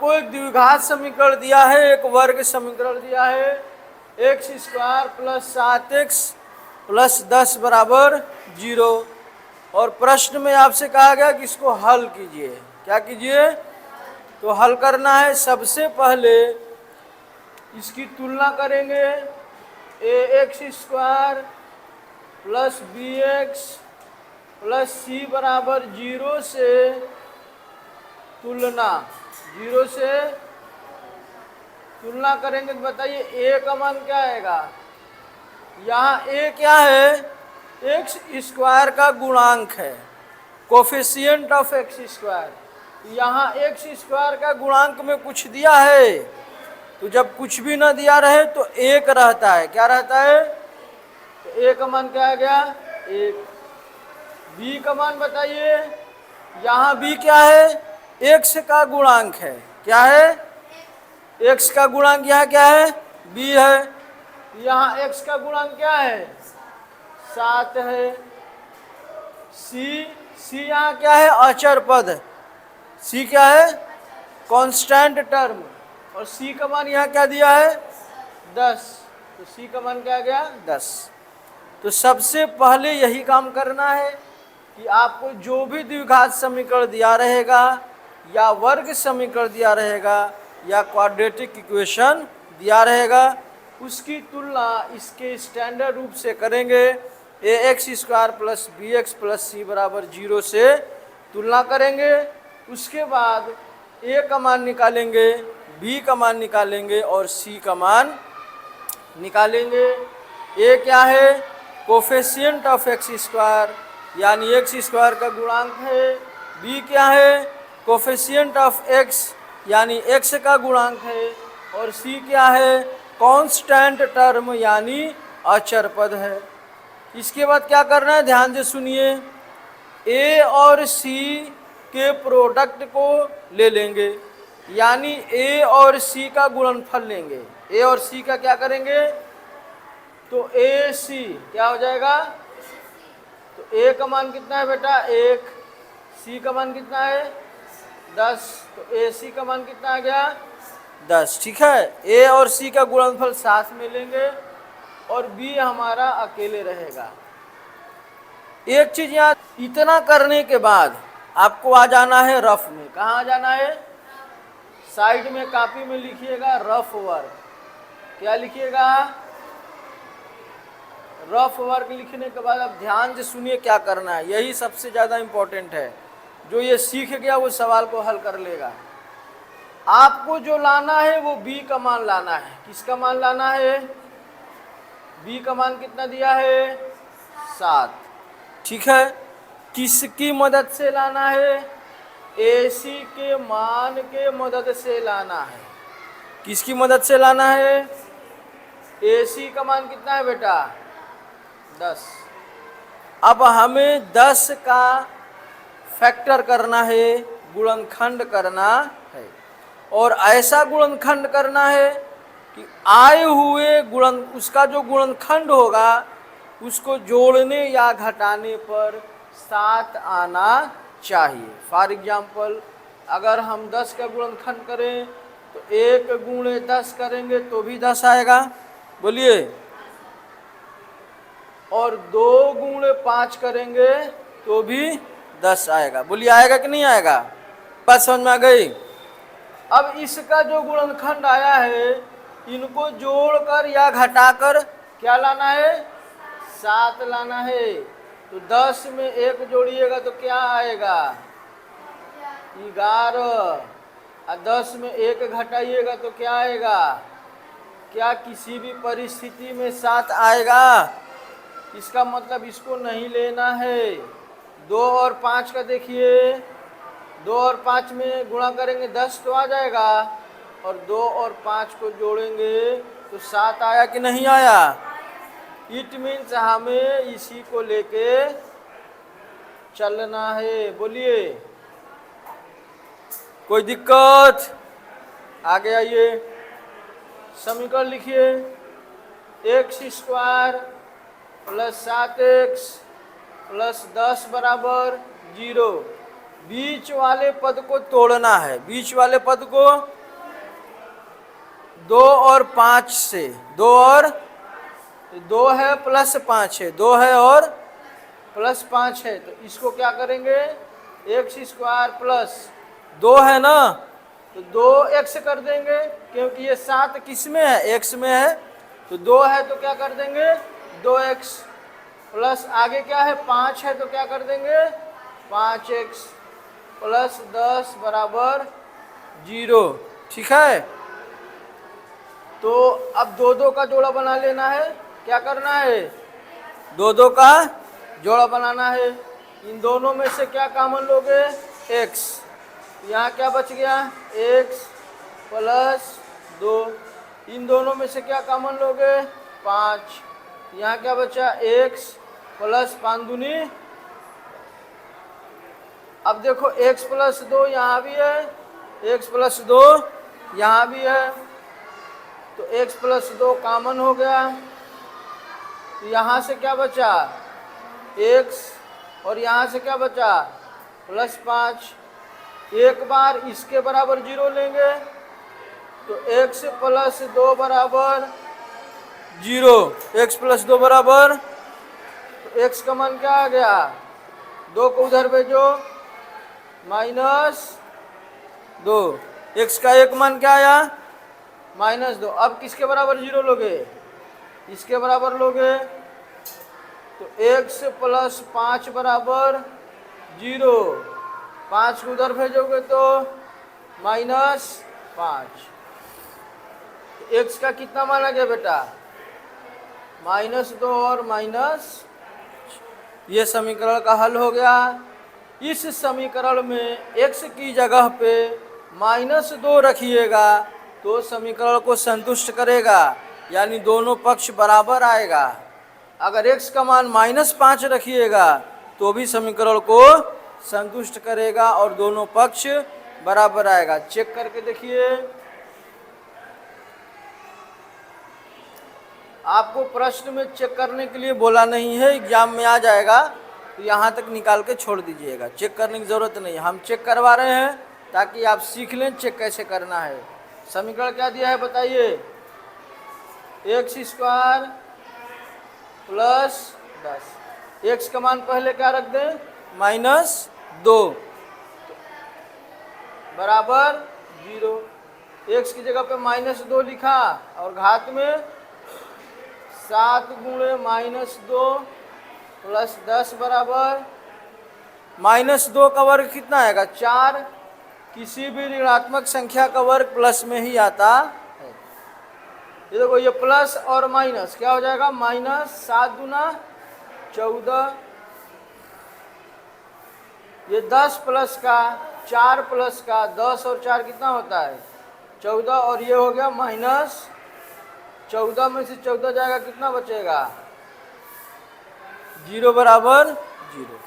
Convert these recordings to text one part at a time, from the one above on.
आपको एक द्विघात समीकरण दिया है, एक वर्ग समीकरण दिया है, x square plus 7x plus 10 बराबर 0। और प्रश्न में आपसे कहा गया कि इसको हल कीजिए। क्या कीजिए? तो हल करना है। सबसे पहले इसकी तुलना करेंगे, a x square plus b x plus c बराबर 0 से तुलना, 0 से तुलना करेंगे तो बताइए ए का मान क्या आएगा? यहाँ ए क्या है? एक्स स्क्वायर का गुणांक है, कोफिशिएंट ऑफ एक्स स्क्वायर। यहाँ एक्स स्क्वायर का गुणांक में कुछ दिया है, तो जब कुछ भी ना दिया रहे तो एक रहता है। क्या रहता है? तो ए का मान क्या आ गया? एक। बी का मान बताइए। यहाँ बी क्या है? एक्स का गुणांक है। क्या है? एक्स का गुणांक यहाँ क्या है? बी है। यहाँ एक्स का गुणांक क्या है? 7 है। सी यहाँ क्या है? अचर पद। सी क्या है? Constant term. और सी का मान यहाँ क्या दिया है? 10। तो सी का मान क्या आ गया? 10। तो सबसे पहले यही काम करना है कि आपको जो भी द्विघात समीकरण दिया रहेगा या वर्ग समीकरण दिया रहेगा या क्वाड्रेटिक इक्वेशन दिया रहेगा, उसकी तुलना इसके स्टैंडर्ड रूप से करेंगे। A x square plus b x plus c बराबर 0 से तुलना करेंगे। उसके बाद ए का मान निकालेंगे, बी का मान निकालेंगे और सी का मान निकालेंगे। ए क्या है? कोफिशिएंट ऑफ एक्स स्क्वायर, यानी एक्स स्क्वायर का गुणांक है। बी क्या है? कोफिशिएंट ऑफ एक्स, यानी एक्स का गुणांक है। और सी क्या है? कांस्टेंट टर्म, यानी अचर पद है। इसके बाद क्या करना है? ध्यान से सुनिए। ए और सी के प्रोडक्ट को ले लेंगे, यानी ए और सी का गुणनफल लेंगे। ए और सी का क्या करेंगे? तो ए सी क्या हो जाएगा? तो ए का मान कितना है बेटा? 1। सी का मान कितना है? 10। तो ए सी का मान कितना आ गया? 10। ठीक है। ए और सी का गुणनफल साथ में लेंगे और बी हमारा अकेले रहेगा। एक चीज यहाँ, इतना करने के बाद आपको आ जाना है रफ में। कहाँ आ जाना है? साइड में कॉपी में लिखिएगा रफ वर्क। क्या लिखिएगा? Rough work. लिखने के बाद अब ध्यान से सुनिए क्या करना है, यही सबसे ज़्यादा इम्पोर्टेंट है। जो ये सीख गया वो सवाल को हल कर लेगा। आपको जो लाना है वो बी का मान लाना है। किसका मान लाना है? बी का मान कितना दिया है? 7। ठीक है। किसकी मदद से लाना है? ए सी के मान के मदद से लाना है। किसकी मदद से लाना है? ए सी का मान कितना है बेटा? 10। अब हमें 10 का फैक्टर करना है, गुणनखंड करना है। और ऐसा गुणनखंड करना है कि आए हुए उसका जो गुणनखंड होगा उसको जोड़ने या घटाने पर 7 आना चाहिए। फॉर एग्जाम्पल, अगर हम 10 का गुणनखंड करें तो 1 गुणे 10 करेंगे तो भी 10 आएगा। बोलिए। और 2 गुणे 5 करेंगे तो भी 10 आएगा। बोलिए, आएगा कि नहीं आएगा? बात समझ में आ गई? अब इसका जो गुणनखंड आया है, इनको जोड़कर या घटाकर क्या लाना है? 7 लाना है। तो 10 में 1 जोड़िएगा तो क्या आएगा? 11। और 10 में 1 घटाइएगा तो क्या आएगा? क्या किसी भी परिस्थिति में 7 आएगा? इसका मतलब इसको नहीं लेना है। 2 और 5 का देखिए, 2 और 5 में गुणा करेंगे 10 तो आ जाएगा, और 2 और 5 को जोड़ेंगे तो 7 आया कि नहीं आया? इट मीन्स हमें इसी को लेके चलना है। बोलिए, कोई दिक्कत? आगे आइए, समीकरण लिखिए। X square plus 7x plus 10 बराबर 0। बीच वाले पद को तोड़ना है, बीच वाले पद को 2 और 5 से, 2 और 2 है प्लस 5 है, 2 है और प्लस 5 है, तो इसको क्या करेंगे एक्स स्क्वायर प्लस 2 है ना, तो 2x कर देंगे, क्योंकि ये 7 किस में है, x में है, तो 2 है तो क्या कर देंगे 2x प्लस आगे क्या है 5 है तो क्या कर देंगे 5x प्लस 10 बराबर 0। ठीक है, तो अब 2 का जोड़ा बना लेना है, क्या करना है 2 का जोड़ा बनाना है। इन दोनों में से क्या कॉमन लोगे x, यहाँ क्या बच गया x प्लस 2, इन दोनों में से क्या कॉमन लोगे 5, यहाँ क्या बचा x प्लस 5 दूनी, अब देखो x प्लस 2 यहाँ भी है, x प्लस 2 यहाँ भी है, तो x प्लस 2 कॉमन हो गया, तो यहाँ से क्या बचा x और यहाँ से क्या बचा प्लस 5, एक बार इसके बराबर 0 लेंगे तो x प्लस 2 बराबर 0, x प्लस 2 बराबर, तो x का मान क्या आ गया 2 को उधर भेजो -2, x का एक मान क्या आया -2। अब किसके बराबर 0 लोगे, इसके बराबर लोगे, तो x प्लस 5 बराबर 0, 5 को उधर भेजोगे तो -5, x का कितना मान आ गया बेटा -2 और ये समीकरण का हल हो गया। इस समीकरण में x की जगह पे -2 रखिएगा तो समीकरण को संतुष्ट करेगा, यानी दोनों पक्ष बराबर आएगा। अगर x का मान -5 रखिएगा तो भी समीकरण को संतुष्ट करेगा और दोनों पक्ष बराबर आएगा। चेक करके देखिए, आपको प्रश्न में चेक करने के लिए बोला नहीं है, एग्जाम में आ जाएगा तो यहाँ तक निकाल के छोड़ दीजिएगा, चेक करने की ज़रूरत नहीं, हम चेक करवा रहे हैं ताकि आप सीख लें चेक कैसे करना है। समीकरण क्या दिया है बताइए, एक्स स्क्वायर प्लस 10, एक्स का मान पहले क्या रख दें -2 बराबर 0, एक्स की जगह पे -2 लिखा और घात में 7 गुणे -2 प्लस 10 बराबर -2 का वर्ग कितना आएगा 4, किसी भी ऋणात्मक संख्या का वर्ग प्लस में ही आता है। ये देखो ये प्लस और माइनस क्या हो जाएगा -7 गुना 14, ये 10 प्लस का 4 प्लस का 10 और 4 कितना होता है 14, और ये हो गया -14 में से 14 जाएगा कितना बचेगा 0 बराबर 0।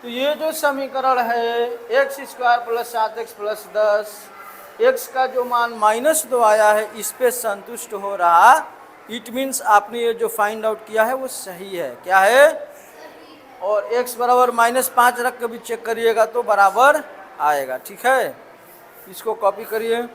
तो ये जो समीकरण है x square plus 7x plus 10, x का जो मान -2 आया है इस पे संतुष्ट हो रहा, इट मीन्स आपने ये जो फाइंड आउट किया है वो सही है। क्या है, और x बराबर -5 रख के भी चेक करिएगा तो बराबर आएगा। ठीक है, इसको कॉपी करिए।